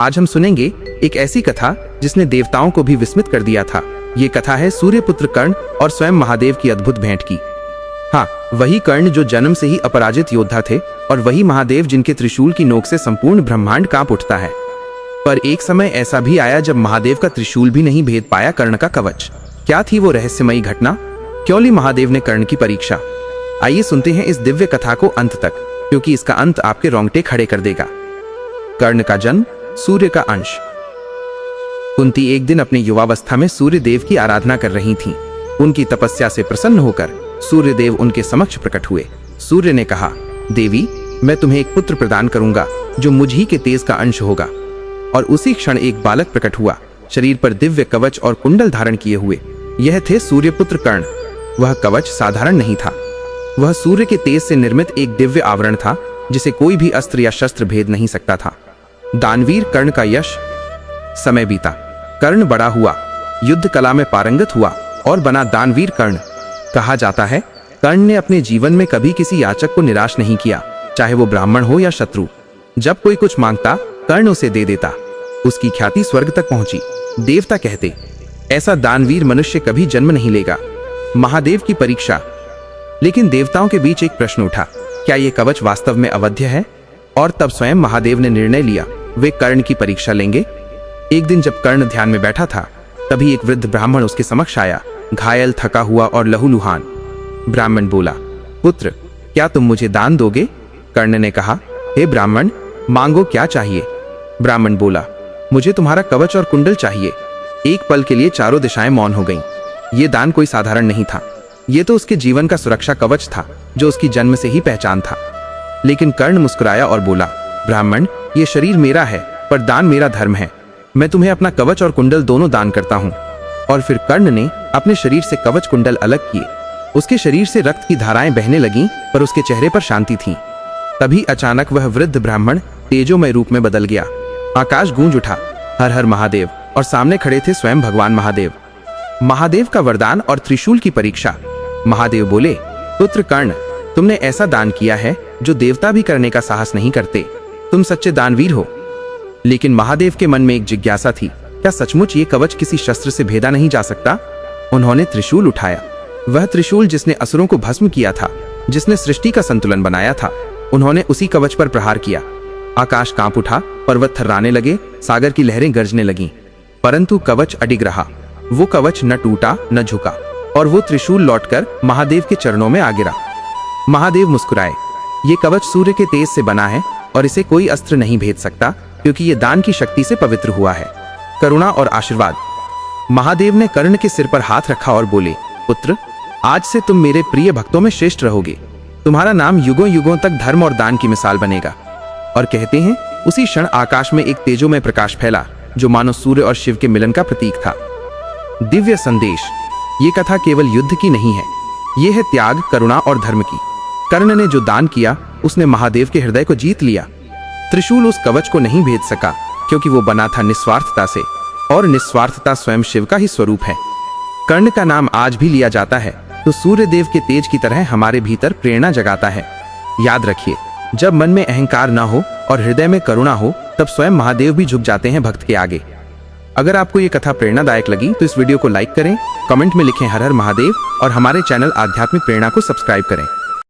आज हम सुनेंगे एक ऐसी कथा जिसने देवताओं को भी विस्मित कर दिया था। ये कथा है सूर्यपुत्र कर्ण और स्वयं महादेव की अद्भुत भेंट की। हाँ, वही कर्ण जो जन्म से ही अपराजित योद्धा थे और वही महादेव जिनके त्रिशूल की नोक से संपूर्ण ब्रह्मांड कांप उठता है। पर एक समय ऐसा भी आया जब महादेव का त्रिशूल भी नहीं भेद पाया कर्ण का कवच। क्या थी वो रहस्यमयी घटना? क्यों ली महादेव ने कर्ण की परीक्षा? आइए सुनते हैं इस दिव्य कथा को अंत तक, क्योंकि इसका अंत आपके रोंगटे खड़े कर देगा। कर्ण का जन्म, सूर्य का अंश। कुंती एक दिन अपने युवावस्था में सूर्य देव की आराधना कर रही थीं। उनकी तपस्या से प्रसन्न होकर सूर्य देव उनके समक्ष प्रकट हुए। सूर्य ने कहा, देवी, मैं तुम्हें एक पुत्र प्रदान करूंगा जो मुझ ही के तेज का अंश होगा। और उसी क्षण एक बालक प्रकट हुआ, शरीर पर दिव्य कवच और कुंडल धारण किए हुए। यह थे सूर्यपुत्र कर्ण। वह कवच साधारण नहीं था, वह सूर्य के तेज से निर्मित एक दिव्य आवरण था जिसे कोई भी अस्त्र या शस्त्र भेद नहीं सकता था। दानवीर कर्ण का यश। समय बीता, कर्ण बड़ा हुआ, युद्ध कला में पारंगत हुआ और बना दानवीर कर्ण। कहा जाता है, कर्ण ने अपने जीवन में कभी किसी याचक को निराश नहीं किया, चाहे वो ब्राह्मण हो या शत्रु। जब कोई कुछ मांगता, कर्ण उसे दे देता। उसकी ख्याति स्वर्ग तक पहुंची। देवता कहते, ऐसा दानवीर मनुष्य कभी जन्म नहीं लेगा। महादेव की परीक्षा। लेकिन देवताओं के बीच एक प्रश्न उठा, क्या यह कवच वास्तव में अवध्य है? और तब स्वयं महादेव ने निर्णय लिया, वे कर्ण की परीक्षा लेंगे। एक दिन जब कर्ण ध्यान में बैठा था, तभी एक वृद्ध ब्राह्मण उसके समक्ष आया, घायल, थका हुआ और लहूलुहान। ब्राह्मण बोला, पुत्र, क्या तुम मुझे दान दोगे? कर्ण ने कहा, हे ब्राह्मण, मांगो, क्या चाहिए? ब्राह्मण बोला, मुझे तुम्हारा कवच और कुंडल चाहिए। एक पल के लिए चारों दिशाएं मौन हो गईं। ये दान कोई साधारण नहीं था, ये तो उसके जीवन का सुरक्षा कवच था जो उसकी जन्म से ही पहचान था। लेकिन कर्ण मुस्कुराया और बोला, ब्राह्मण, ये शरीर मेरा है, पर दान मेरा धर्म है। मैं तुम्हें अपना कवच और कुंडल दोनों दान करता हूँ। और फिर कर्ण ने अपने शरीर से कवच कुंडल अलग किए। उसके शरीर से रक्त की धाराएं बहने लगीं, पर उसके चेहरे पर शांति थी। तभी अचानक वह वृद्ध ब्राह्मण तेजोमय रूप में बदल गया। आकाश गूंज उठा, हर हर महादेव, और सामने खड़े थे स्वयं भगवान महादेव। महादेव का वरदान और त्रिशूल की परीक्षा। महादेव बोले, पुत्र कर्ण, तुमने ऐसा दान किया है जो देवता भी करने का साहस नहीं करते। तुम सच्चे दानवीर हो। लेकिन महादेव के मन में एक जिज्ञासा थी, क्या सचमुच ये कवच किसी शस्त्र से भेदा नहीं जा सकता? उन्होंने त्रिशूल उठाया, वह त्रिशूल जिसने असुरों को भस्म किया था, जिसने सृष्टि का संतुलन बनाया था। उन्होंने उसी कवच पर प्रहार किया। आकाश कांप उठा, पर्वत थर्राने लगे, सागर की लहरें गरजने लगीं। परंतु कवच अडिग रहा। वो कवच न टूटा न झुका, और वो त्रिशूल लौटकर महादेव के चरणों में आ गिरा। महादेव मुस्कुराए, ये कवच सूर्य के तेज से बना है और इसे कोई अस्त्र नहीं भेद सकता, क्योंकि ये दान की शक्ति से पवित्र हुआ है। करुणा और आशीर्वाद। महादेव ने कर्ण के सिर पर हाथ रखा और बोले, पुत्र, आज से तुम मेरे प्रिय भक्तों में श्रेष्ठ रहोगे। तुम्हारा नाम युगों युगों तक धर्म और दान की मिसाल बनेगा। और कहते हैं, उसी क्षण आकाश में एक तेजोमय प्रकाश फैला जो मानो सूर्य और शिव के मिलन का प्रतीक था। दिव्य संदेश। ये कथा केवल युद्ध की नहीं है, ये है त्याग, करुणा और धर्म की। कर्ण ने जो दान किया, उसने महादेव के हृदय को जीत लिया। त्रिशूल उस कवच को नहीं भेद सका, क्योंकि वो बना था निस्वार्थता से, और निस्वार्थता स्वयं शिव का ही स्वरूप है। कर्ण का नाम आज भी लिया जाता है तो सूर्य देव के तेज की तरह हमारे भीतर प्रेरणा जगाता है। याद रखिए, जब मन में अहंकार न हो और हृदय में करुणा हो, तब स्वयं महादेव भी झुक जाते हैं भक्त के आगे। अगर आपको ये कथा प्रेरणादायक लगी तो इस वीडियो को लाइक करें, कमेंट में लिखें हर हर महादेव और हमारे चैनल आध्यात्मिक प्रेरणा को सब्सक्राइब करें।